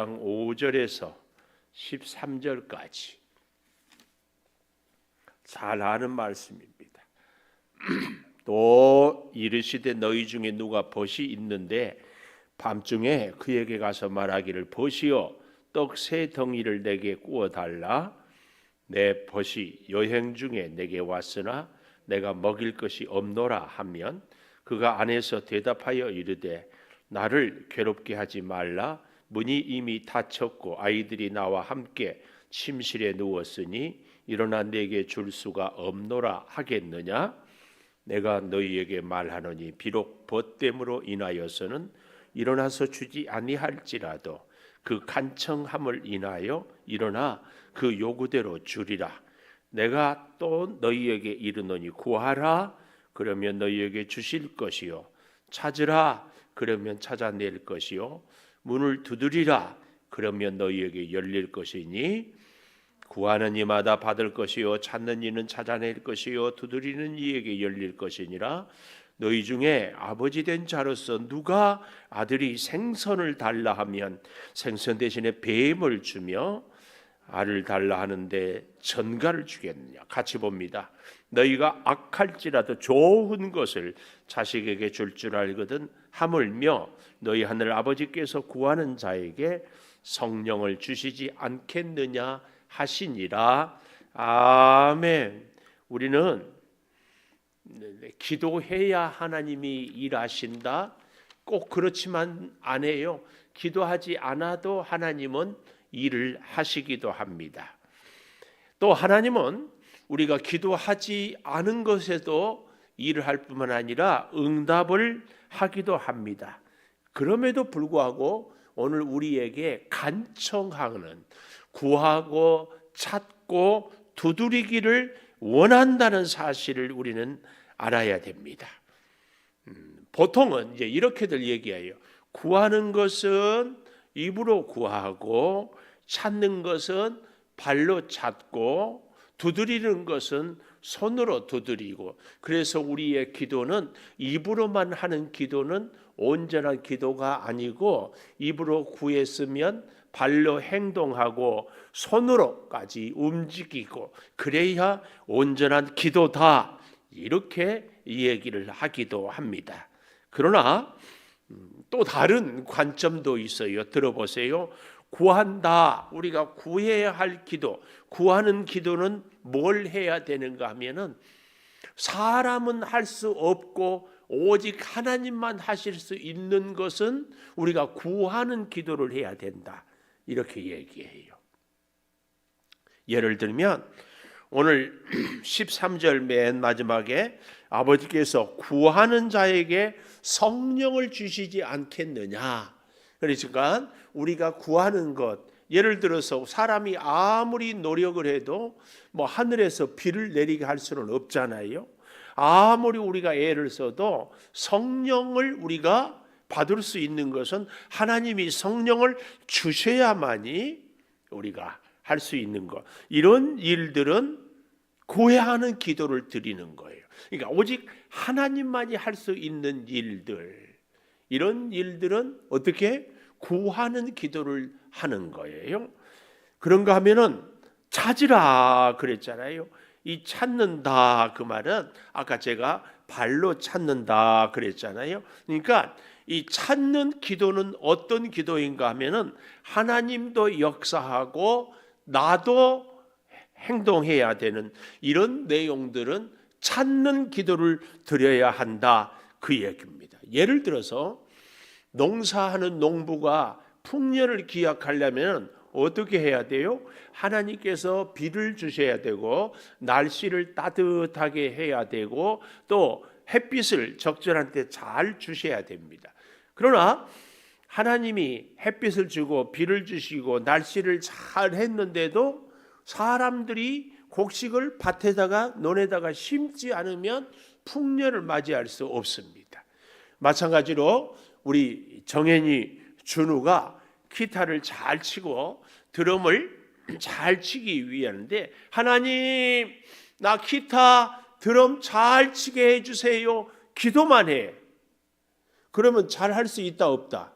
5절에서 13절까지 잘 아는 말씀입니다. 또 이르시되 너희 중에 누가 벗이 있는데 밤중에 그에게 가서 말하기를 벗이여 떡 세 덩이를 내게 구워 달라. 내 벗이 여행 중에 내게 왔으나 내가 먹일 것이 없노라 하면 그가 안에서 대답하여 이르되 나를 괴롭게 하지 말라. 문이 이미 닫혔고 아이들이 나와 함께 침실에 누웠으니 일어나 내게 줄 수가 없노라 하겠느냐? 내가 너희에게 말하노니 비록 벗됨으로 인하여서는 일어나서 주지 아니할지라도 그 간청함을 인하여 일어나 그 요구대로 주리라. 내가 또 너희에게 이르노니 구하라 그러면 너희에게 주실 것이요 찾으라 그러면 찾아낼 것이요 문을 두드리라 그러면 너희에게 열릴 것이니 구하는 이마다 받을 것이요 찾는 이는 찾아낼 것이요 두드리는 이에게 열릴 것이니라. 너희 중에 아버지 된 자로서 누가 아들이 생선을 달라 하면 생선 대신에 뱀을 주며 알을 달라 하는데 전갈을 주겠느냐? 같이 봅니다. 너희가 악할지라도 좋은 것을 자식에게 줄 줄 알거든 하물며 너희 하늘 아버지께서 구하는 자에게 성령을 주시지 않겠느냐 하시니라. 아멘. 우리는 기도해야 하나님이 일하신다. 꼭 그렇지만 안 해요. 기도하지 않아도 하나님은 일을 하시기도 합니다. 또 하나님은 우리가 기도하지 않은 것에도 일을 할 뿐만 아니라 응답을 하기도 합니다. 그럼에도 불구하고 오늘 우리에게 간청하는 구하고 찾고 두드리기를 원한다는 사실을 우리는 알아야 됩니다. 보통은 이제 이렇게들 얘기해요. 구하는 것은 입으로 구하고 찾는 것은 발로 찾고 두드리는 것은 손으로 두드리고 그래서 우리의 기도는 입으로만 하는 기도는 온전한 기도가 아니고 입으로 구했으면 발로 행동하고 손으로까지 움직이고 그래야 온전한 기도다 이렇게 얘기를 하기도 합니다. 그러나 또 다른 관점도 있어요. 들어보세요. 구한다. 우리가 구해야 할 기도, 구하는 기도는 뭘 해야 되는가 하면은 사람은 할 수 없고 오직 하나님만 하실 수 있는 것은 우리가 구하는 기도를 해야 된다. 이렇게 얘기해요. 예를 들면 오늘 13절 맨 마지막에 아버지께서 구하는 자에게 성령을 주시지 않겠느냐. 그러니까 우리가 구하는 것, 예를 들어서 사람이 아무리 노력을 해도 뭐 하늘에서 비를 내리게 할 수는 없잖아요. 아무리 우리가 애를 써도 성령을 우리가 받을 수 있는 것은 하나님이 성령을 주셔야만이 우리가 할 수 있는 것. 이런 일들은 구해야 하는 기도를 드리는 거예요. 그러니까 오직 하나님만이 할 수 있는 일들, 이런 일들은 어떻게 구하는 기도를 하는 거예요. 그런가 하면은 찾으라 그랬잖아요. 이 찾는다 그 말은 아까 제가 발로 찾는다 그랬잖아요. 그러니까 이 찾는 기도는 어떤 기도인가 하면은 하나님도 역사하고 나도 행동해야 되는 이런 내용들은 찾는 기도를 드려야 한다 그 얘기입니다. 예를 들어서 농사하는 농부가 풍년을 기약하려면 어떻게 해야 돼요? 하나님께서 비를 주셔야 되고 날씨를 따뜻하게 해야 되고 또 햇빛을 적절한 때 잘 주셔야 됩니다. 그러나 하나님이 햇빛을 주고 비를 주시고 날씨를 잘 했는데도 사람들이 곡식을 밭에다가 논에다가 심지 않으면 풍년을 맞이할 수 없습니다. 마찬가지로 우리 정현이 준우가 기타를 잘 치고 드럼을 잘 치기 위한데 하나님 나 기타 드럼 잘 치게 해주세요. 기도만 해. 그러면 잘 할 수 있다 없다?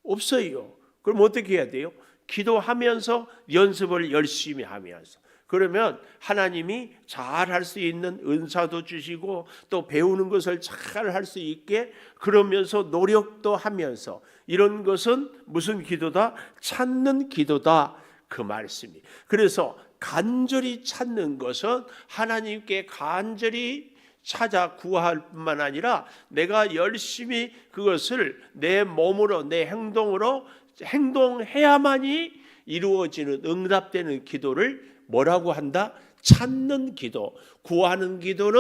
없어요. 그럼 어떻게 해야 돼요? 기도하면서 연습을 열심히 하면서. 그러면 하나님이 잘 할 수 있는 은사도 주시고 또 배우는 것을 잘 할 수 있게 그러면서 노력도 하면서 이런 것은 무슨 기도다? 찾는 기도다. 그 말씀이. 그래서 간절히 찾는 것은 하나님께 간절히 찾아 구할 뿐만 아니라 내가 열심히 그것을 내 몸으로 내 행동으로 행동해야만이 이루어지는 응답되는 기도를 뭐라고 한다? 찾는 기도. 구하는 기도는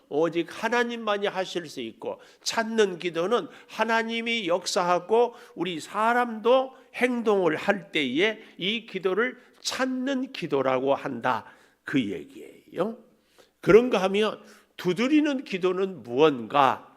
오직 하나님만이 하실 수 있고 찾는 기도는 하나님이 역사하고 우리 사람도 행동을 할 때에 이 기도를 찾는 기도라고 한다. 그 얘기예요. 그런가 하면 두드리는 기도는 무언가?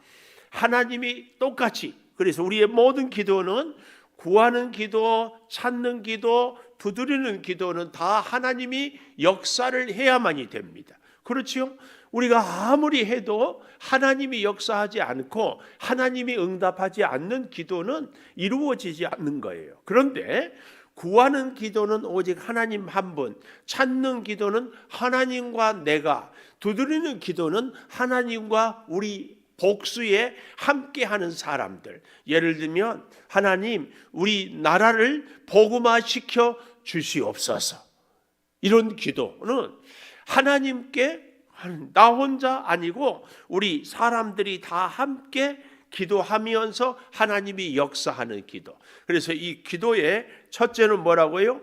하나님이 똑같이, 그래서 우리의 모든 기도는 구하는 기도, 찾는 기도, 두드리는 기도는 다 하나님이 역사를 해야만이 됩니다. 그렇죠? 우리가 아무리 해도 하나님이 역사하지 않고 하나님이 응답하지 않는 기도는 이루어지지 않는 거예요. 그런데 구하는 기도는 오직 하나님 한 분, 찾는 기도는 하나님과 내가, 두드리는 기도는 하나님과 우리 복수에 함께하는 사람들. 예를 들면 하나님 우리 나라를 복음화시켜 주시옵소서. 이런 기도는 하나님께 나 혼자 아니고 우리 사람들이 다 함께 기도하면서 하나님이 역사하는 기도. 그래서 이 기도의 첫째는 뭐라고요?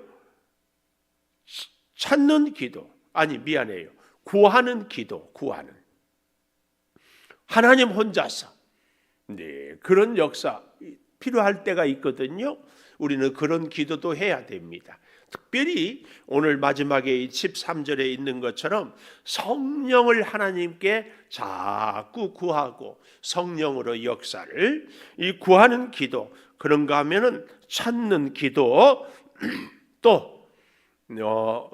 찾는 기도. 아니 미안해요. 구하는 기도. 구하는. 하나님 혼자서. 네, 그런 역사 필요할 때가 있거든요. 우리는 그런 기도도 해야 됩니다. 특별히 오늘 마지막에 13절에 있는 것처럼 성령을 하나님께 자꾸 구하고 성령으로 역사를 이 구하는 기도, 그런가 하면은 찾는 기도. 또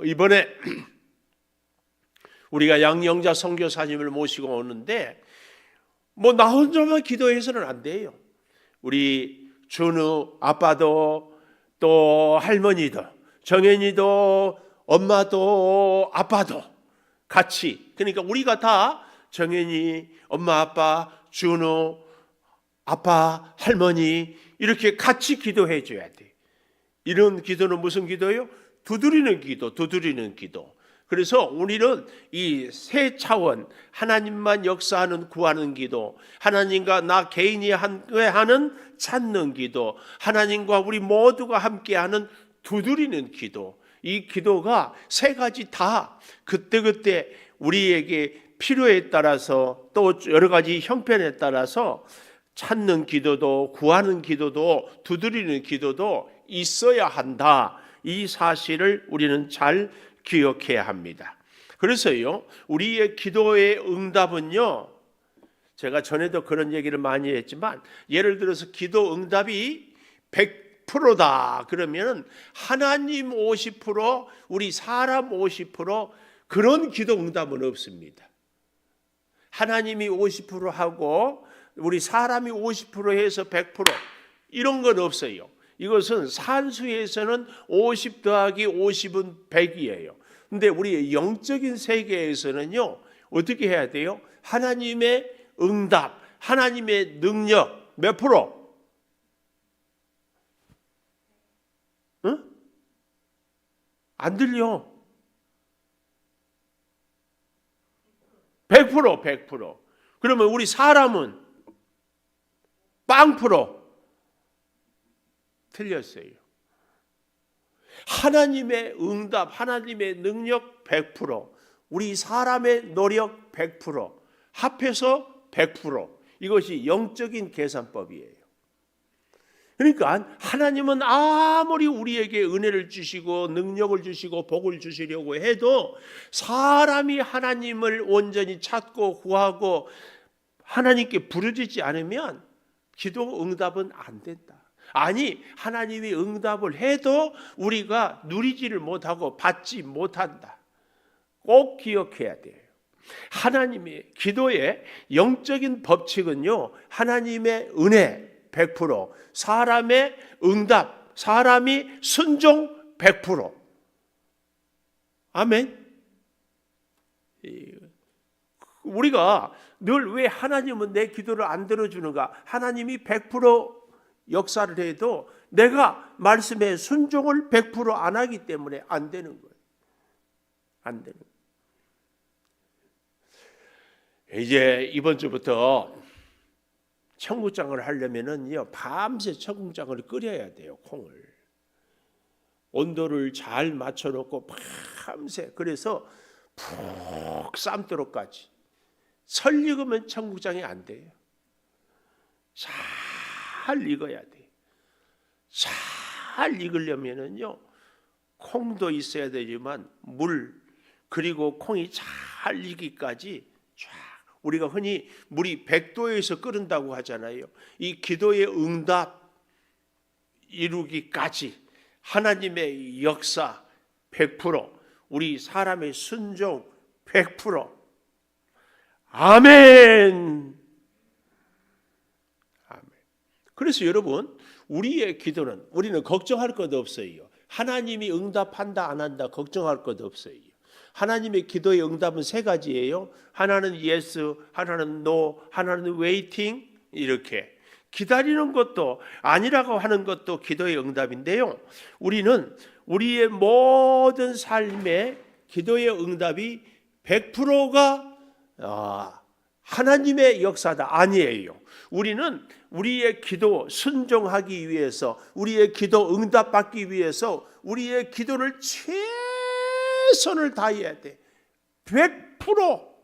이번에 우리가 양영자 선교사님을 모시고 오는데 뭐 나 혼자만 기도해서는 안 돼요. 우리 준우 아빠도 또 할머니도 정현이도 엄마도 아빠도 같이, 그러니까 우리가 다 정현이 엄마 아빠 준우 아빠 할머니 이렇게 같이 기도해 줘야 돼. 이런 기도는 무슨 기도예요? 두드리는 기도, 두드리는 기도. 그래서 우리는 이 세 차원, 하나님만 역사하는 구하는 기도, 하나님과 나 개인이 함께하는 찾는 기도, 하나님과 우리 모두가 함께하는 두드리는 기도. 이 기도가 세 가지 다 그때그때 우리에게 필요에 따라서 또 여러 가지 형편에 따라서 찾는 기도도 구하는 기도도 두드리는 기도도 있어야 한다. 이 사실을 우리는 잘 기억해야 합니다. 그래서요, 우리의 기도의 응답은요, 제가 전에도 그런 얘기를 많이 했지만 예를 들어서 기도 응답이 100%다 그러면 하나님 50%, 우리 사람 50% 그런 기도 응답은 없습니다. 하나님이 50% 하고 우리 사람이 50% 해서 100% 이런 건 없어요. 이것은 산수에서는 50 더하기 50은 100이에요. 근데 우리 영적인 세계에서는요, 어떻게 해야 돼요? 하나님의 응답, 하나님의 능력 몇 프로? 응? 안 들려. 100%, 100%. 그러면 우리 사람은 빵% 틀렸어요. 하나님의 응답, 하나님의 능력 100%, 우리 사람의 노력 100%, 합해서 100%. 이것이 영적인 계산법이에요. 그러니까 하나님은 아무리 우리에게 은혜를 주시고 능력을 주시고 복을 주시려고 해도 사람이 하나님을 온전히 찾고 구하고 하나님께 부르짖지 않으면 기도 응답은 안 된다. 아니, 하나님이 응답을 해도 우리가 누리지를 못하고 받지 못한다. 꼭 기억해야 돼요. 하나님의 기도의 영적인 법칙은요, 하나님의 은혜 100%, 사람의 응답 사람이 순종 100%. 아멘. 우리가 늘 왜 하나님은 내 기도를 안 들어주는가? 하나님이 100% 역사를 해도 내가 말씀에 순종을 100%안 하기 때문에 안 되는 거예요. 안 되는 거예요. 이제 이번 주부터 청국장을 하려면은요, 밤새 청국장을 끓여야 돼요. 콩을 온도를 잘 맞춰놓고 밤새, 그래서 푹 삶도록까지. 설 익으면 청국장이 안 돼요. 잘 익어야 돼요. 잘 익으려면은요, 콩도 있어야 되지만 물, 그리고 콩이 잘 익기까지 쫙, 우리가 흔히 물이 100도에서 끓는다고 하잖아요. 이 기도의 응답 이루기까지 하나님의 역사 100%, 우리 사람의 순종 100%. 아멘. 아멘. 그래서 여러분, 우리의 기도는, 우리는 걱정할 것 없어요. 하나님이 응답한다 안 한다 걱정할 것 없어요. 하나님의 기도의 응답은 세 가지예요. 하나는 yes, 하나는 no, 하나는 waiting. 이렇게 기다리는 것도 아니라고 하는 것도 기도의 응답인데요, 우리는 우리의 모든 삶의 기도의 응답이 100%가 하나님의 역사다 아니에요. 우리는 우리의 기도 순종하기 위해서, 우리의 기도 응답받기 위해서 우리의 기도를 최선을 다해야 돼. 100%.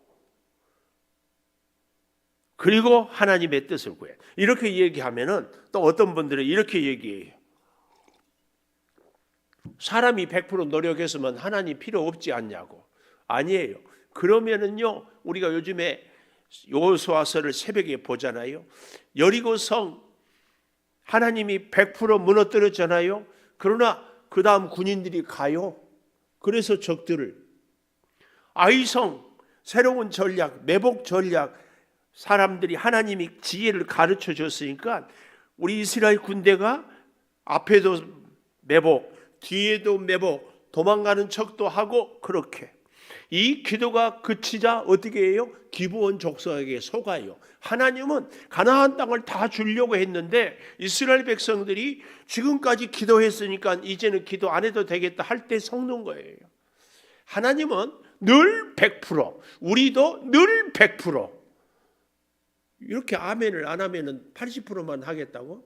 그리고 하나님의 뜻을 구해. 이렇게 얘기하면은 또 어떤 분들은 이렇게 얘기해요. 사람이 100% 노력했으면 하나님 필요 없지 않냐고. 아니에요. 그러면은요, 우리가 요즘에 여호수아서를 새벽에 보잖아요. 여리고성 하나님이 100% 무너뜨렸잖아요. 그러나 그 다음 군인들이 가요. 그래서 적들을, 아이성 새로운 전략, 매복 전략, 사람들이 하나님이 지혜를 가르쳐 줬으니까 우리 이스라엘 군대가 앞에도 매복, 뒤에도 매복, 도망가는 척도 하고, 그렇게 이 기도가 그치자 어떻게 해요? 기브온 족속에게 속아요. 하나님은 가나안 땅을 다 주려고 했는데 이스라엘 백성들이 지금까지 기도했으니까 이제는 기도 안 해도 되겠다 할 때 속는 거예요. 하나님은 늘 100%, 우리도 늘 100%. 이렇게 아멘을 안 하면은 80%만 하겠다고?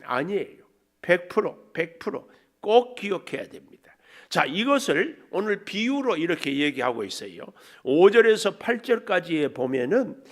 아니에요. 100%, 100%. 꼭 기억해야 됩니다. 자, 이것을 오늘 비유로 이렇게 얘기하고 있어요. 5절에서 8절까지에 보면은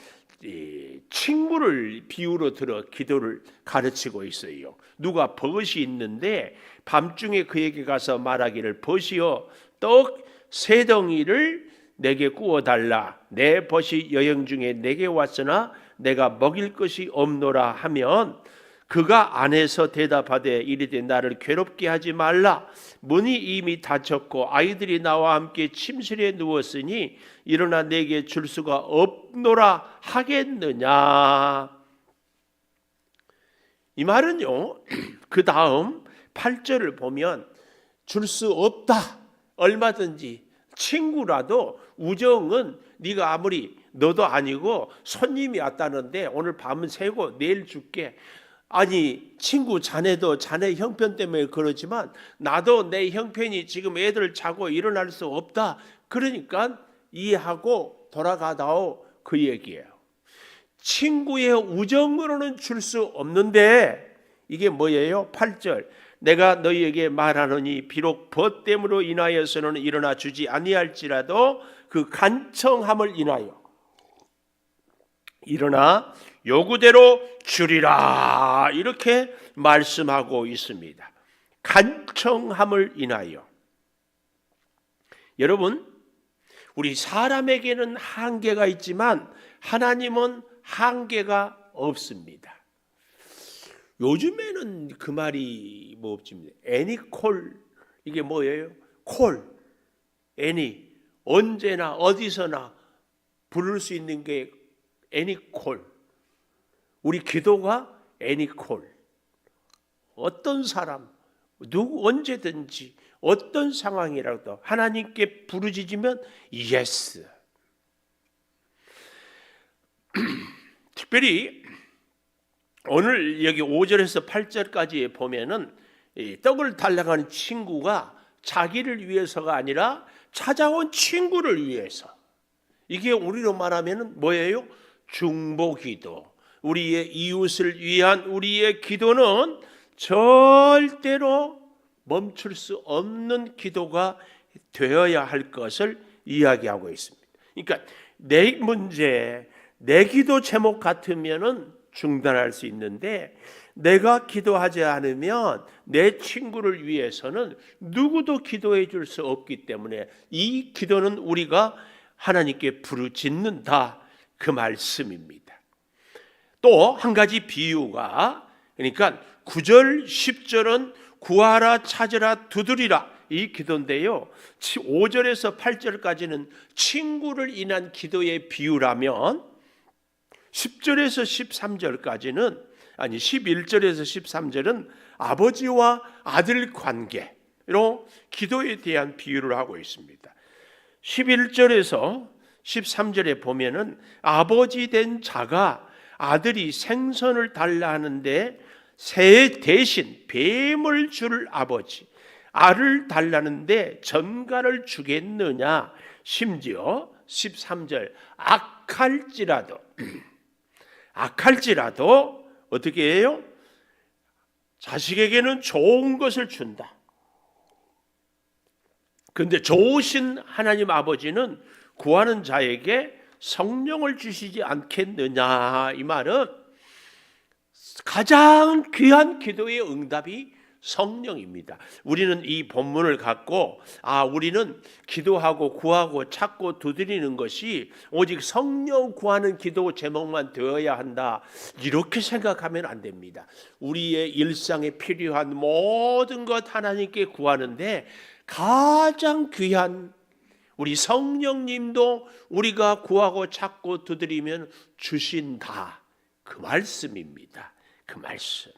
친구를 비유로 들어 기도를 가르치고 있어요. 누가 벗이 있는데 밤중에 그에게 가서 말하기를, 벗이여 떡 3덩이를 내게 구워달라. 내 벗이 여행 중에 내게 왔으나 내가 먹일 것이 없노라 하면, 그가 안에서 대답하되 이르되 나를 괴롭게 하지 말라. 문이 이미 닫혔고 아이들이 나와 함께 침실에 누웠으니 일어나 내게 줄 수가 없노라 하겠느냐. 이 말은요, 그 다음 8절을 보면 줄 수 없다. 얼마든지. 친구라도 우정은 네가 아무리, 너도 아니고 손님이 왔다는데 오늘 밤은 새고 내일 줄게. 아니, 친구 자네도 자네 형편 때문에 그렇지만 나도 내 형편이 지금 애들 자고 일어날 수 없다. 그러니까 이해하고 돌아가다오, 그 얘기예요. 친구의 우정으로는 줄 수 없는데 이게 뭐예요? 8절. 내가 너희에게 말하노니 비록 벗됨으로 인하여서는 일어나 주지 아니할지라도 그 간청함을 인하여 일어나 요구대로 주리라. 이렇게 말씀하고 있습니다. 간청함을 인하여. 여러분, 우리 사람에게는 한계가 있지만 하나님은 한계가 없습니다. 요즘에는 그 말이 뭐 없습니다. 애니콜, 이게 뭐예요? 콜, 애니, 언제나 어디서나 부를 수 있는 게 애니콜. 우리 기도가 애니콜. 어떤 사람, 누구 언제든지 어떤 상황이라도 하나님께 부르짖으면 예스. 특별히 오늘 여기 5절에서 8절까지 보면은 이 떡을 달라고 하는 친구가 자기를 위해서가 아니라 찾아온 친구를 위해서. 이게 우리로 말하면은 뭐예요? 중보기도. 우리의 이웃을 위한 우리의 기도는 절대로 멈출 수 없는 기도가 되어야 할 것을 이야기하고 있습니다. 그러니까 내 문제, 내 기도 제목 같으면은 중단할 수 있는데 내가 기도하지 않으면 내 친구를 위해서는 누구도 기도해 줄 수 없기 때문에 이 기도는 우리가 하나님께 부르짖는다, 그 말씀입니다. 또 한 가지 비유가, 그러니까 9절 10절은 구하라 찾으라 두드리라 이 기도인데요, 5절에서 8절까지는 친구를 인한 기도의 비유라면 10절에서 13절까지는, 아니 11절에서 13절은 아버지와 아들 관계로 기도에 대한 비유를 하고 있습니다. 11절에서 13절에 보면은 아버지 된 자가 아들이 생선을 달라 하는데 새 대신 뱀을 줄 아버지, 알을 달라는데 전갈을 주겠느냐. 심지어 13절 악할지라도 어떻게 해요? 자식에게는 좋은 것을 준다. 그런데 좋으신 하나님 아버지는 구하는 자에게 성령을 주시지 않겠느냐. 이 말은 가장 귀한 기도의 응답이 성령입니다. 우리는 이 본문을 갖고 우리는 기도하고 구하고 찾고 두드리는 것이 오직 성령 구하는 기도 제목만 되어야 한다, 이렇게 생각하면 안 됩니다. 우리의 일상에 필요한 모든 것 하나님께 구하는데 가장 귀한 우리 성령님도 우리가 구하고 찾고 두드리면 주신다, 그 말씀입니다. 그 말씀.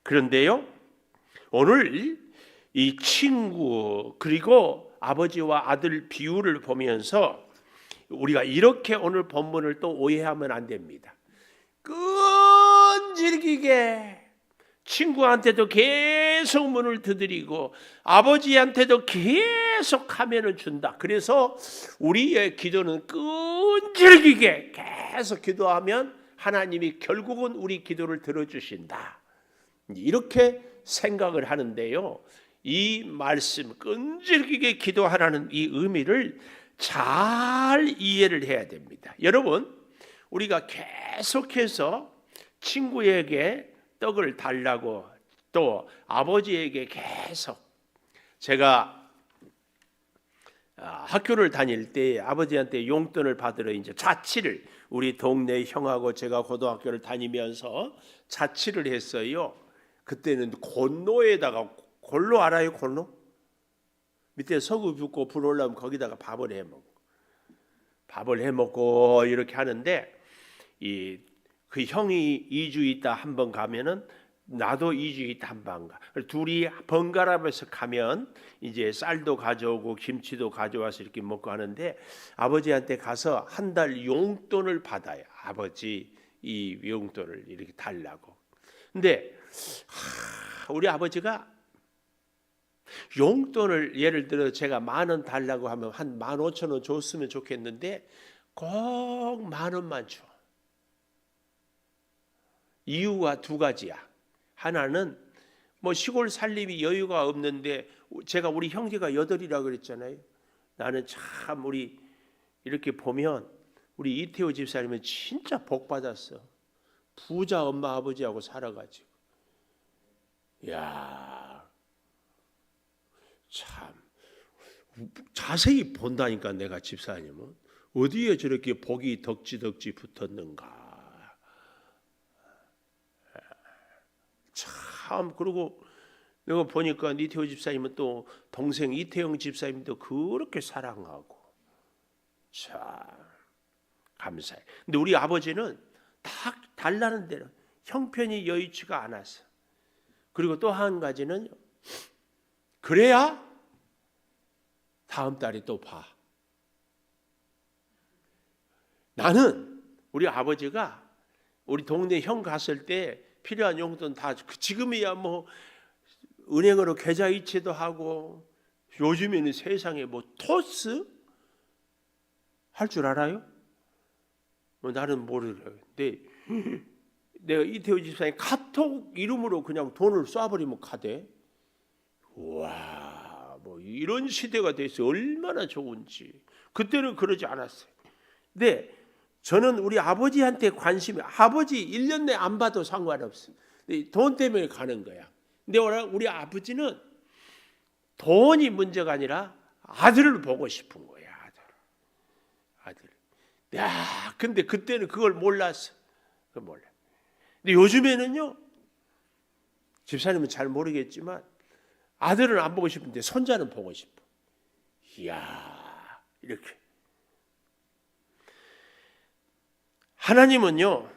그런데요, 오늘 이 친구 그리고 아버지와 아들 비유를 보면서 우리가 이렇게 오늘 본문을 또 오해하면 안 됩니다. 끈질기게 친구한테도 계속 문을 두드리고 아버지한테도 계속 하면을 준다. 그래서 우리의 기도는 끈질기게 계속 기도하면 하나님이 결국은 우리 기도를 들어주신다, 이렇게 생각을 하는데요, 이 말씀 끈질기게 기도하라는 이 의미를 잘 이해를 해야 됩니다. 여러분, 우리가 계속해서 친구에게 떡을 달라고 또 아버지에게 계속, 제가 학교를 다닐 때 아버지한테 용돈을 받으러 이제 자취를, 우리 동네 형하고 제가 고등학교를 다니면서 자취를 했어요. 그때는 곤로에다가, 골로 알아요? 골로? 밑에 석유 붓고 불 올라오면 거기다가 밥을 해 먹고 이렇게 하는데, 그 형이 2주 있다 한 번 가면은 나도 2주 있다 한 번 가. 둘이 번갈아가면서 가면 이제 쌀도 가져오고 김치도 가져와서 이렇게 먹고 하는데, 아버지한테 가서 한 달 용돈을 받아요. 아버지 이 용돈을 이렇게 달라고. 근데 우리 아버지가 용돈을, 예를 들어 제가 10,000원 달라고 하면 한 15,000원 줬으면 좋겠는데 꼭 10,000원만 줘. 이유가 두 가지야. 하나는 뭐 시골 살림이 여유가 없는데, 제가 우리 형제가 8이라 그랬잖아요. 나는 참 우리 이렇게 보면 우리 이태호 집사님은 진짜 복 받았어. 부자 엄마 아버지하고 살아가지고. 야, 참 자세히 본다니까 내가 집사님은 어디에 저렇게 복이 덕지덕지 붙었는가. 참. 그리고 내가 보니까 이태호 집사님은 또 동생 이태영 집사님도 그렇게 사랑하고, 참 감사해. 근데 우리 아버지는 다 달라는 대로 형편이 여의치가 않아서 그리고 또 한 가지는 그래야 다음 달에 또 봐. 나는 우리 아버지가 우리 동네 형 갔을 때 필요한 용돈 다 지금이야 뭐 은행으로 계좌 이체도 하고 요즘에는 세상에 뭐 토스 할 줄 알아요? 뭐 나는 모르는데 내가 이태호 집사님 카톡 이름으로 그냥 돈을 쏴버리면 가대. 와, 뭐 이런 시대가 돼서 얼마나 좋은지. 그때는 그러지 않았어요. 근데 저는 우리 아버지한테 관심이, 아버지 1년 내 안 봐도 상관없어요. 돈 때문에 가는 거야. 근데 우리 아버지는 돈이 문제가 아니라 아들을 보고 싶은 거야. 아들. 야, 근데 그때는 그걸 몰랐어. 그걸 몰라. 근데 요즘에는요, 집사님은 잘 모르겠지만 아들은 안 보고 싶은데 손자는 보고 싶어. 이야, 이렇게. 하나님은요,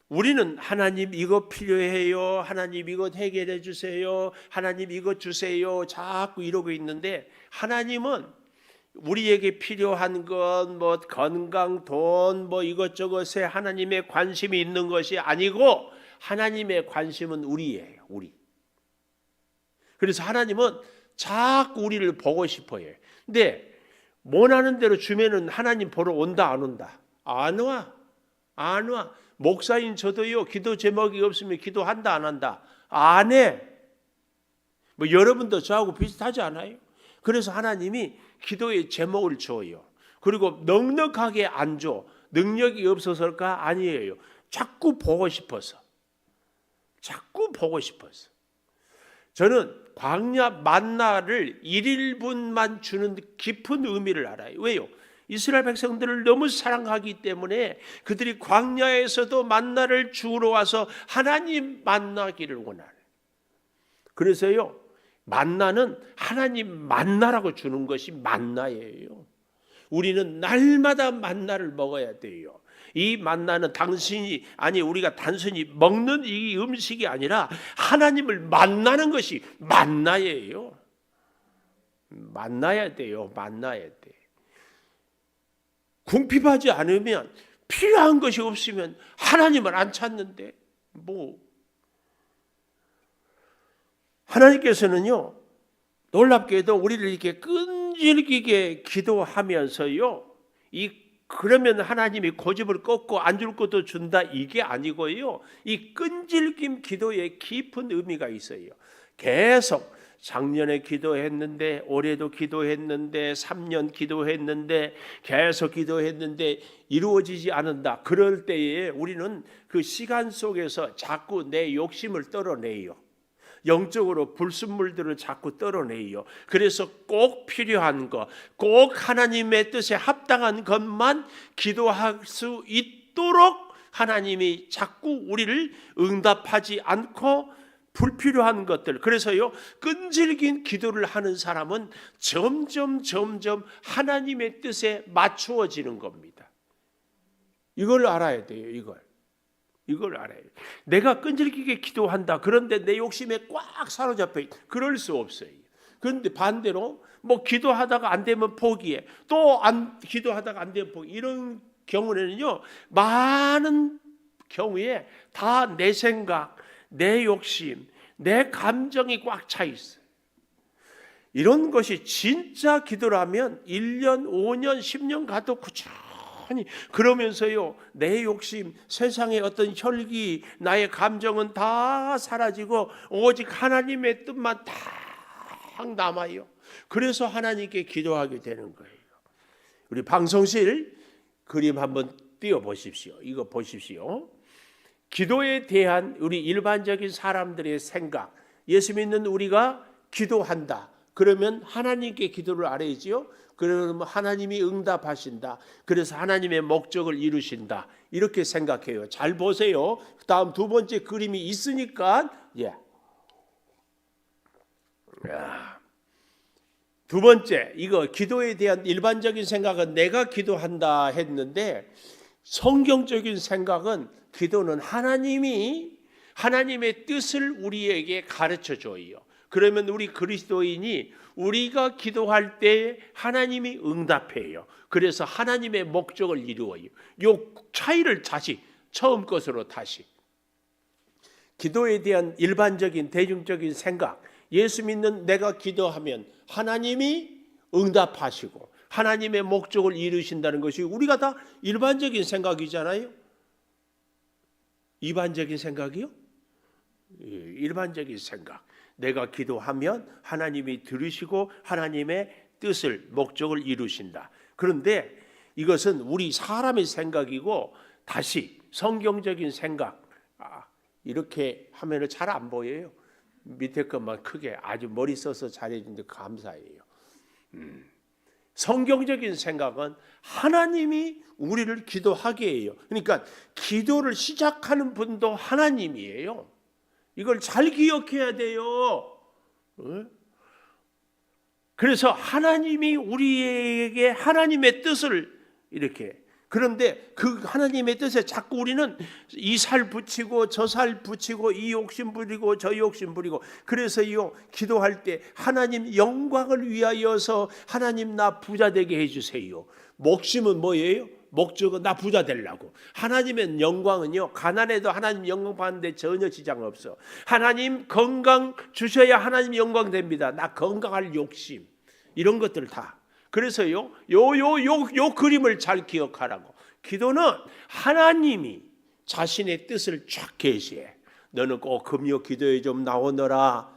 우리는 하나님 이거 필요해요, 하나님 이것 해결해 주세요, 하나님 이것 주세요, 자꾸 이러고 있는데 하나님은 우리에게 필요한 것, 뭐 건강, 돈, 뭐 이것저것에 하나님의 관심이 있는 것이 아니고 하나님의 관심은 우리예요, 우리. 그래서 하나님은 자꾸 우리를 보고 싶어요. 근데 원하는 대로 주면은 하나님 보러 온다, 안 온다? 안 와. 안 와. 목사인 저도요, 기도 제목이 없으면 기도한다, 안 한다? 안 해. 뭐 여러분도 저하고 비슷하지 않아요? 그래서 하나님이 기도의 제목을 줘요. 그리고 넉넉하게 안 줘. 능력이 없어서일까? 아니에요. 자꾸 보고 싶어서. 자꾸 보고 싶어서. 저는 광야 만나를 1일분만 주는 깊은 의미를 알아요. 왜요? 이스라엘 백성들을 너무 사랑하기 때문에 그들이 광야에서도 만나를 주우러 와서 하나님 만나기를 원하는. 그래서요, 만나는 하나님 만나라고 주는 것이 만나예요. 우리는 날마다 만나를 먹어야 돼요. 이 만나는 우리가 단순히 먹는 이 음식이 아니라 하나님을 만나는 것이 만나예요. 만나야 돼요. 만나야 돼. 궁핍하지 않으면, 필요한 것이 없으면 하나님을 안 찾는데 뭐. 하나님께서는요, 놀랍게도 우리를 이렇게 끈질기게 기도하면서요, 그러면 하나님이 고집을 꺾고 안 줄 것도 준다, 이게 아니고요, 이 끈질김 기도에 깊은 의미가 있어요. 계속 작년에 기도했는데, 올해도 기도했는데, 3년 기도했는데, 계속 기도했는데 이루어지지 않는다. 그럴 때에 우리는 그 시간 속에서 자꾸 내 욕심을 떨어내요. 영적으로 불순물들을 자꾸 떨어내요. 그래서 꼭 필요한 것, 꼭 하나님의 뜻에 합당한 것만 기도할 수 있도록 하나님이 자꾸 우리를 응답하지 않고 불필요한 것들. 그래서요, 끈질긴 기도를 하는 사람은 점점 하나님의 뜻에 맞추어지는 겁니다. 이걸 알아야 돼요. 이걸 알아야 돼요. 내가 끈질기게 기도한다, 그런데 내 욕심에 꽉 사로잡혀 있다, 그럴 수 없어요. 그런데 반대로 뭐 기도하다가 안 되면 포기해, 또 기도하다가 안 되면 포기, 이런 경우에는요, 많은 경우에 다 내 생각, 내 욕심, 내 감정이 꽉 차 있어요. 이런 것이 진짜 기도라면 1년, 5년, 10년 가도 꾸준히, 그러면서요, 내 욕심, 세상의 어떤 혈기, 나의 감정은 다 사라지고 오직 하나님의 뜻만 딱 남아요. 그래서 하나님께 기도하게 되는 거예요. 우리 방송실 그림 한번 띄워 보십시오. 이거 보십시오. 기도에 대한 우리 일반적인 사람들의 생각, 예수 믿는 우리가 기도한다, 그러면 하나님께 기도를 아뢰지요. 그러면 하나님이 응답하신다, 그래서 하나님의 목적을 이루신다, 이렇게 생각해요. 잘 보세요. 다음 두 번째 그림이 있으니까, 두 번째, 이거 기도에 대한 일반적인 생각은 내가 기도한다 했는데, 성경적인 생각은 기도는 하나님이 하나님의 뜻을 우리에게 가르쳐 줘요. 그러면 우리 그리스도인이 우리가 기도할 때 하나님이 응답해요. 그래서 하나님의 목적을 이루어요. 요 차이를 다시 처음 것으로 다시 기도에 대한 일반적인 대중적인 생각, 예수 믿는 내가 기도하면 하나님이 응답하시고 하나님의 목적을 이루신다는 것이 우리가 다 일반적인 생각이잖아요. 이반적인 생각이요? 일반적인 생각. 내가 기도하면 하나님이 들으시고 하나님의 뜻을 목적을 이루신다. 그런데 이것은 우리 사람의 생각이고 다시 성경적인 생각. 이렇게 하면은 잘 안 보여요. 밑에 것만 크게 아주 머리 써서 잘해준데 감사해요. 성경적인 생각은 하나님이 우리를 기도하게 해요. 그러니까 기도를 시작하는 분도 하나님이에요. 이걸 잘 기억해야 돼요. 그래서 하나님이 우리에게 하나님의 뜻을 이렇게, 그런데 그 하나님의 뜻에 자꾸 우리는 이 살 붙이고 저 살 붙이고 이 욕심 부리고 저 욕심 부리고, 그래서요 기도할 때 하나님 영광을 위하여서 하나님 나 부자 되게 해주세요. 목심은 뭐예요? 목적은 나 부자 되려고. 하나님의 영광은요, 가난해도 하나님 영광 받는데 전혀 지장 없어. 하나님 건강 주셔야 하나님 영광 됩니다. 나 건강할 욕심, 이런 것들 다. 그래서요 요 그림을 잘 기억하라고. 기도는 하나님이 자신의 뜻을 쫙 계시해. 너는 꼭 금요 기도에 좀 나오너라,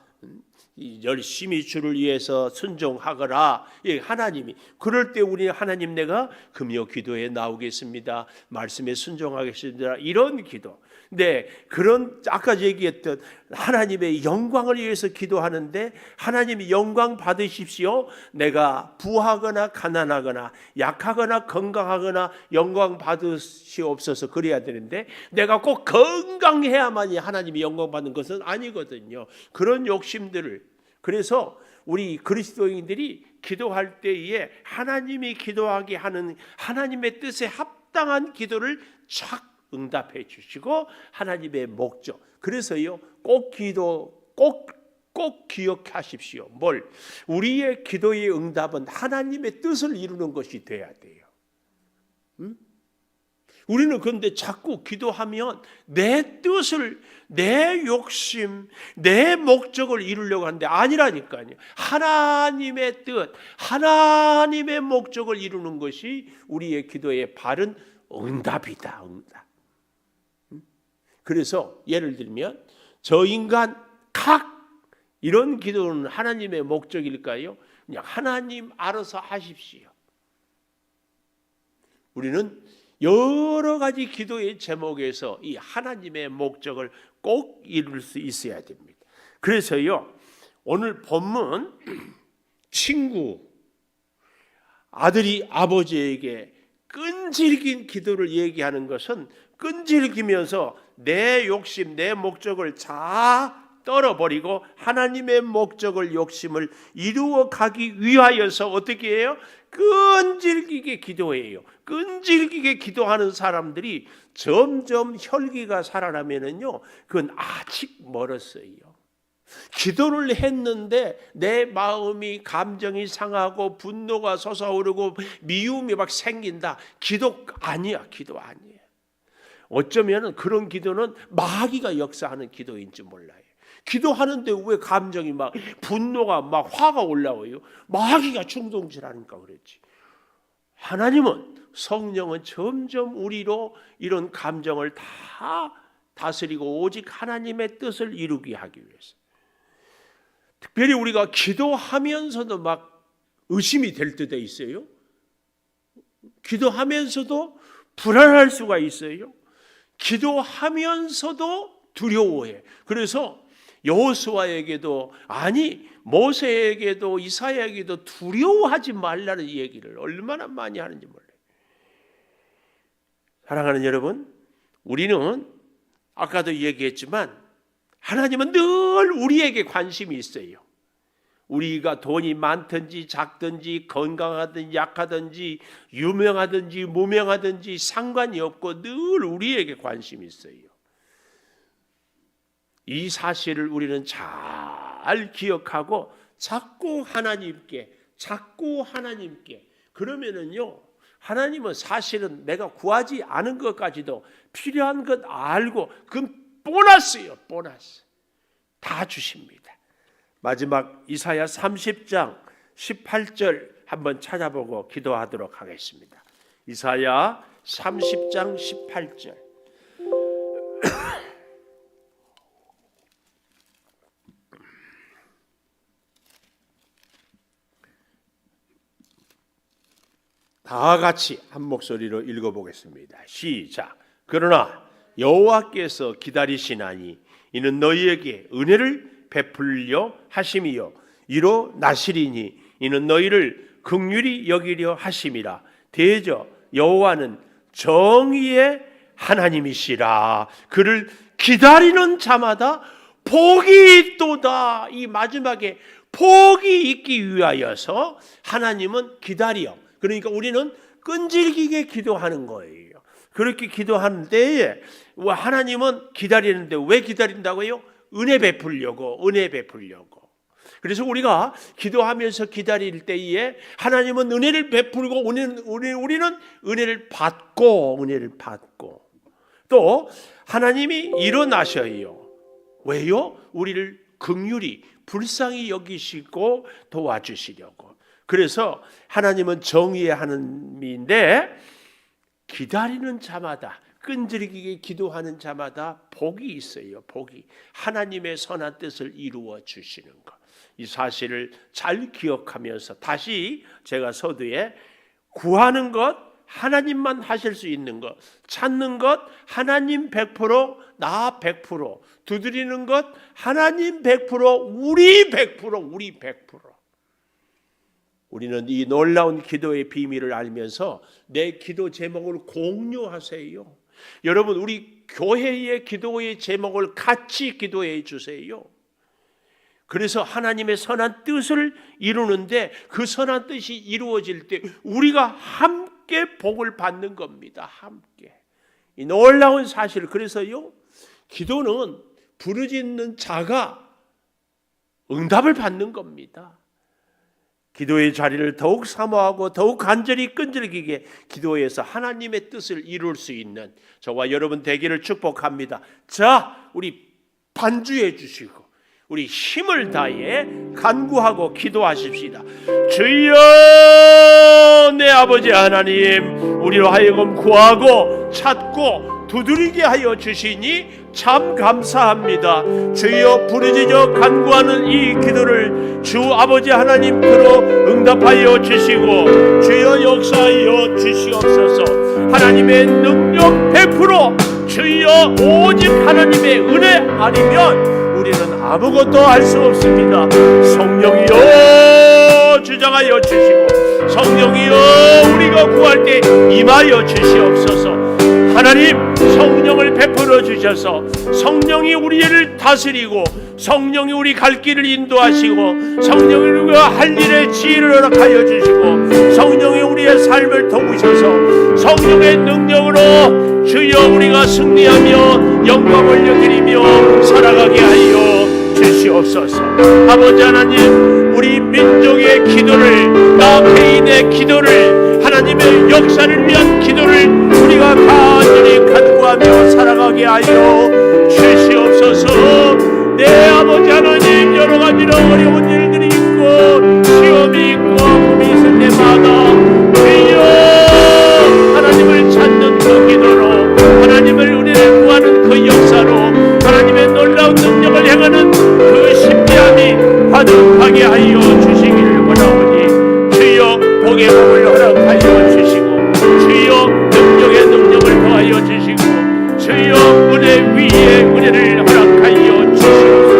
열심히 주를 위해서 순종하거라. 하나님이 그럴 때 우리는 하나님 내가 금요 기도에 나오겠습니다, 말씀에 순종하겠습니다, 이런 기도. 네, 그런 아까 얘기했던 하나님의 영광을 위해서 기도하는데 하나님이 영광 받으십시오. 내가 부하거나 가난하거나 약하거나 건강하거나 영광 받으시옵소서 그래야 되는데 내가 꼭 건강해야만이 하나님이 영광 받는 것은 아니거든요. 그런 욕심들을, 그래서 우리 그리스도인들이 기도할 때에 하나님이 기도하게 하는 하나님의 뜻에 합당한 기도를 쫙 응답해 주시고 하나님의 목적. 그래서요 꼭 기억하십시오. 뭘? 우리의 기도의 응답은 하나님의 뜻을 이루는 것이 돼야 돼요. 우리는 그런데 자꾸 기도하면 내 뜻을, 내 욕심, 내 목적을 이루려고 하는데 아니라니까요. 하나님의 뜻, 하나님의 목적을 이루는 것이 우리의 기도의 바른 응답이다. 응답. 그래서 예를 들면 저 인간 각 이런 기도는 하나님의 목적일까요? 그냥 하나님 알아서 하십시오. 우리는 여러 가지 기도의 제목에서 이 하나님의 목적을 꼭 이룰 수 있어야 됩니다. 그래서요 오늘 본문 친구 아들이 아버지에게 끈질긴 기도를 얘기하는 것은 끈질기면서 내 욕심, 내 목적을 다 떨어버리고 하나님의 목적을, 욕심을 이루어 가기 위하여서 어떻게 해요? 끈질기게 기도해요. 끈질기게 기도하는 사람들이 점점 혈기가 살아나면은요, 그건 아직 멀었어요. 기도를 했는데 내 마음이 감정이 상하고 분노가 솟아오르고 미움이 막 생긴다. 기도 아니야. 기도 아니에요. 어쩌면 그런 기도는 마귀가 역사하는 기도인지 몰라요. 기도하는데 왜 감정이 막 분노가 막 화가 올라와요? 마귀가 충동질하니까 그렇지. 하나님은, 성령은 점점 우리로 이런 감정을 다 다스리고 오직 하나님의 뜻을 이루게 하기 위해서. 특별히 우리가 기도하면서도 막 의심이 될 때도 있어요. 기도하면서도 불안할 수가 있어요. 기도하면서도 두려워해. 그래서 여호수아에게도, 아니 모세에게도 이사야에게도 두려워하지 말라는 얘기를 얼마나 많이 하는지 몰라요. 사랑하는 여러분, 우리는 아까도 얘기했지만 하나님은 늘 우리에게 관심이 있어요. 우리가 돈이 많든지 작든지 건강하든지 약하든지 유명하든지 무명하든지 상관이 없고 늘 우리에게 관심이 있어요. 이 사실을 우리는 잘 기억하고 자꾸 하나님께 그러면은요, 하나님은 사실은 내가 구하지 않은 것까지도 필요한 것 알고 그건 보너스예요. 보너스 다 주십니다. 마지막 이사야 30장 18절 한번 찾아보고 기도하도록 하겠습니다. 이사야 30장 18절. 다 같이 한 목소리로 읽어보겠습니다. 시작. 그러나 여호와께서 기다리시나니 이는 너희에게 은혜를 베풀려 하심이요 이로 나시리니 이는 너희를 긍휼히 여기려 하심이라. 대저 여호와는 정의의 하나님이시라. 그를 기다리는 자마다 복이 있도다. 이 마지막에 복이 있기 위하여서 하나님은 기다려. 그러니까 우리는 끈질기게 기도하는 거예요. 그렇게 기도하는 때에 하나님은 기다리는데 왜 기다린다고요? 은혜 베풀려고. 그래서 우리가 기도하면서 기다릴 때에 하나님은 은혜를 베풀고 우리는 은혜를 받고 또 하나님이 일어나셔요. 왜요? 우리를 긍휼히 불쌍히 여기시고 도와주시려고. 그래서 하나님은 정의의 하나님인데 기다리는 자마다, 끈질기게 기도하는 자마다 복이 있어요. 복이. 하나님의 선한 뜻을 이루어 주시는 것. 이 사실을 잘 기억하면서 다시 제가 서두에 구하는 것 하나님만 하실 수 있는 것, 찾는 것 하나님 100%, 나 100%, 두드리는 것 하나님 100%, 우리 100%. 우리는 이 놀라운 기도의 비밀을 알면서 내 기도 제목을 공유하세요. 여러분, 우리 교회의 기도의 제목을 같이 기도해 주세요. 그래서 하나님의 선한 뜻을 이루는데 그 선한 뜻이 이루어질 때 우리가 함께 복을 받는 겁니다. 함께. 이 놀라운 사실. 그래서요, 기도는 부르짖는 자가 응답을 받는 겁니다. 기도의 자리를 더욱 사모하고 더욱 간절히 끈질기게 기도해서 하나님의 뜻을 이룰 수 있는 저와 여러분 되기를 축복합니다. 자, 우리 반주해 주시고 우리 힘을 다해 간구하고 기도하십시다. 주여, 내 아버지 하나님, 우리로 하여금 구하고 찾고 두드리게 하여 주시니 참 감사합니다. 주여, 부르짖어 간구하는 이 기도를 주 아버지 하나님 들어 응답하여 주시고 주여 역사하여 주시옵소서. 하나님의 능력 100%, 주여 오직 하나님의 은혜 아니면 우리는 아무것도 할 수 없습니다. 성령이여 주장하여 주시고 성령이여 우리가 구할 때 임하여 주시옵소서. 하나님, 성령을 베풀어 주셔서 성령이 우리를 다스리고 성령이 우리 갈 길을 인도하시고 성령이 우리가 할 일에 지혜를 허락하여 주시고 성령이 우리의 삶을 도우셔서 성령의 능력으로 주여 우리가 승리하며 영광 올려드리며 살아가게 하여 주시옵소서. 아버지 하나님, 우리 민족의 기도를, 나 개인의 기도를, 하나님의 역사를 위한 기도를 우리가 간절히 간구하며 살아가게 하여 주시옵소서. 내 아버지 하나님, 여러 가지로 어려운 일들이 있고 시험이 있고 아픔이 있을 때마다 주여 하나님을 찾는 그 기도로, 하나님을 우리를 구하는 그 역사로 하나님의 놀라운 능력을 행하는 그 신비함이 가득하게 하여 주시기를 원하오니 주여 복의 복을 허락하여 주시고 주여 능력의 능력을 더하여 주시고 주여 은혜 위에 은혜를 허락하여 주시옵소서.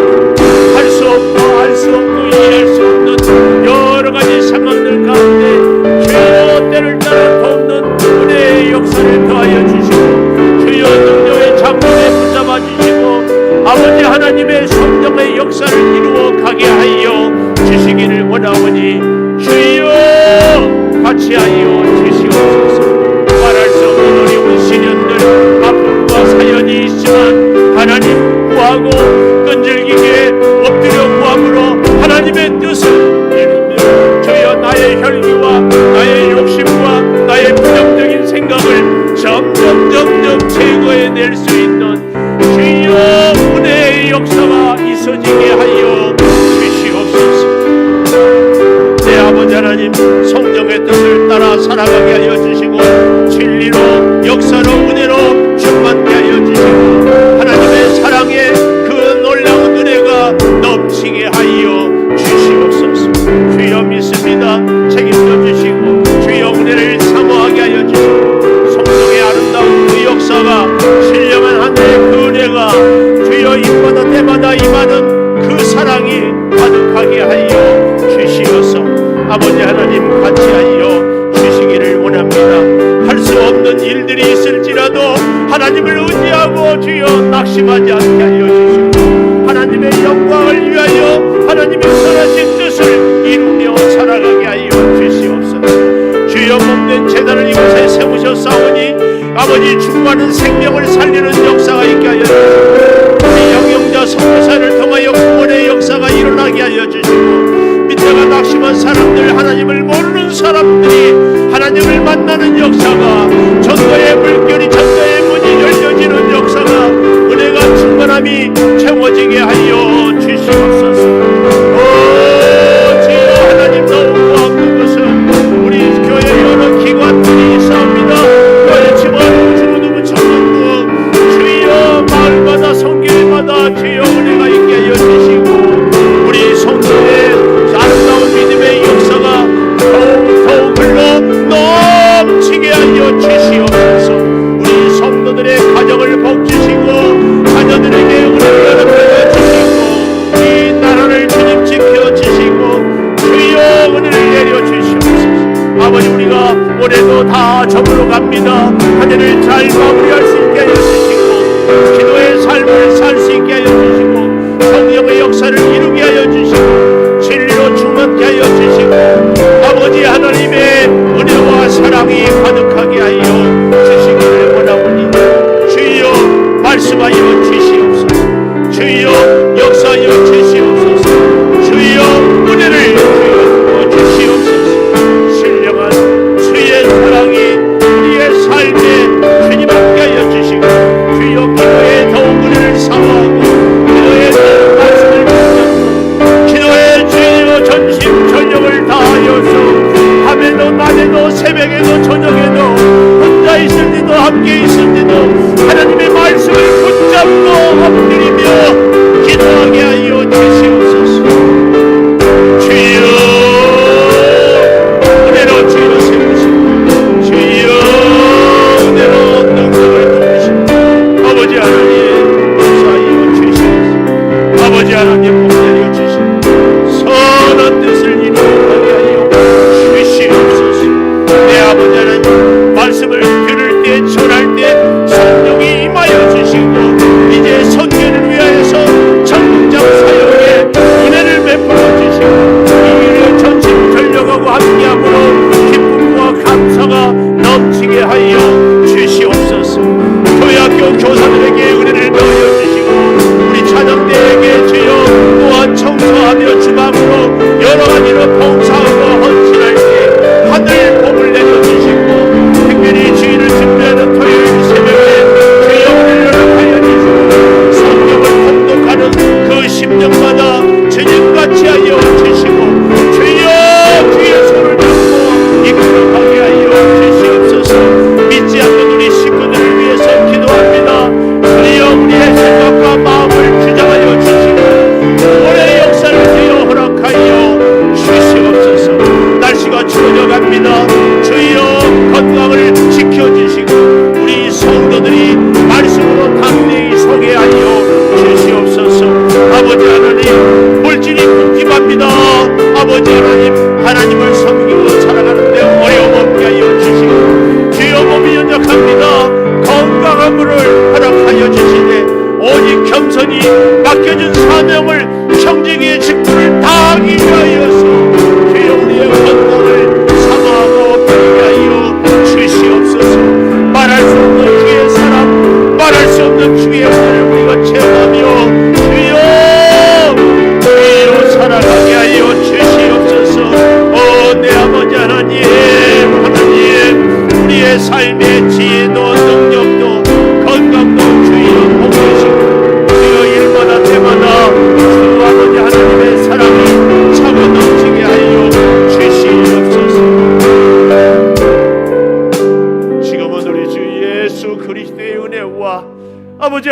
할 수 없고 이해할 수 없는 여러 가지 상황들 가운데 주여 때를 따라 돕는 은혜의 역사를 더하여 주시고 주여 능력의 장막에 붙잡아 주시고 아버지 하나님의 성령의 역사를 이루어 가게 하여 주시기를 원하오니 주여 같이 하여 주시옵소서. 말할 수 없는 어려운 시련들, 아픔과 사연이 있지만 하나님 구하고 나의 혈기와 나의 욕심과 나의 부정적인 생각을 점점 제거해낼 수 있는 주여 은혜의 역사가 있어지게 하여 주시옵소서. 내 아버지 하나님, 성령의 뜻을 따라 살아가게 하여 주시고 진리로 역사로 은혜로 충만케 하여 주시고 하나님의 사랑의 그 놀라운 은혜가 넘치게 하여 주시옵소서. 주여 믿습니다. 책임져 주시고 주여 은혜를 사모하게 하여 주시고 성령의 아름다운 그 역사가 신령한 하늘의 그 은혜가 주여 입마다 때마다 임하는 그 사랑이 가득하게 하여 주시옵소서. 아버지 하나님, 같이 하여 주시기를 원합니다. 할 수 없는 일들이 있을지라도 하나님을 의지하고 주여 낙심하지 않게 하여 주시고 하나님의 영광을 위하여 하나님의 선하신 뜻을 이루며 살아가게 하여 주시옵소서. 주여 몸된 제단을 이곳에 세우셨사오니 아버지 충만한 생명을 살리는 역사가 있게 하여 주시고 우리 영영자 선교사를 통하여 구원의 역사가 일어나게 하여 주시고 믿다가 낙심한 사람들, 하나님을 모르는 사람들이 하나님을 만나는 역사가, 전도의 물결이 전도의 문이 열려지는 역사가, 은혜가 충만함이 채워지게 하여 주시옵소서. 주여 하나님, 너무 고맙은 것은 우리 교회 여러 기관들이 있사옵니다. 교회 집안 주무두부 청년부 주여 마을마다 성교회마다 주여 은혜가 있게 하여 주시고 우리 성도의 아름다운 믿음의 역사가 더욱 흘러 넘치게 하여 주시옵소서. 우리 성도들의 가정을 복주시고 자녀들에게 은혜를 베풀어 주시고 이 나라를 주님 지켜 주시고 주여 은혜를 내려 주시옵소서. 아버지, 우리가 올해도 다 저물어 갑니다. 한 해를 잘 마무리할 수 있게 하여 주시고 기도의 삶을 살 수 있게 하여 주시고 성령의 역사를 이루게 하여 주시고 진리로 충만케 하여 주시고 아버지 하나님의 은혜와 사랑이 가득하게 하여 주시기를 원하오니 주여 말씀하여 주시옵소서. 주여 역사하여 주시옵소서. 주여 은혜를 주여 주시옵소서. 신령한 주의 사랑이 우리의 삶에 주님 함께 하여 주시고 주여 기도에 더욱 은혜를 사모하고 기도에 더욱 말씀을 붙잡고 기도에 주여 전시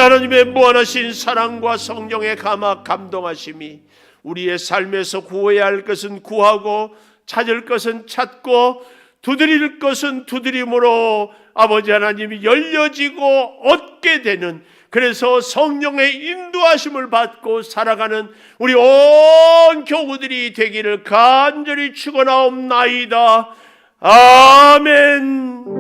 하나님의 무한하신 사랑과 성령의 감동하심이 우리의 삶에서 구해야 할 것은 구하고 찾을 것은 찾고 두드릴 것은 두드림으로 아버지 하나님이 열려지고 얻게 되는, 그래서 성령의 인도하심을 받고 살아가는 우리 온 교우들이 되기를 간절히 축원하옵나이다. 아멘.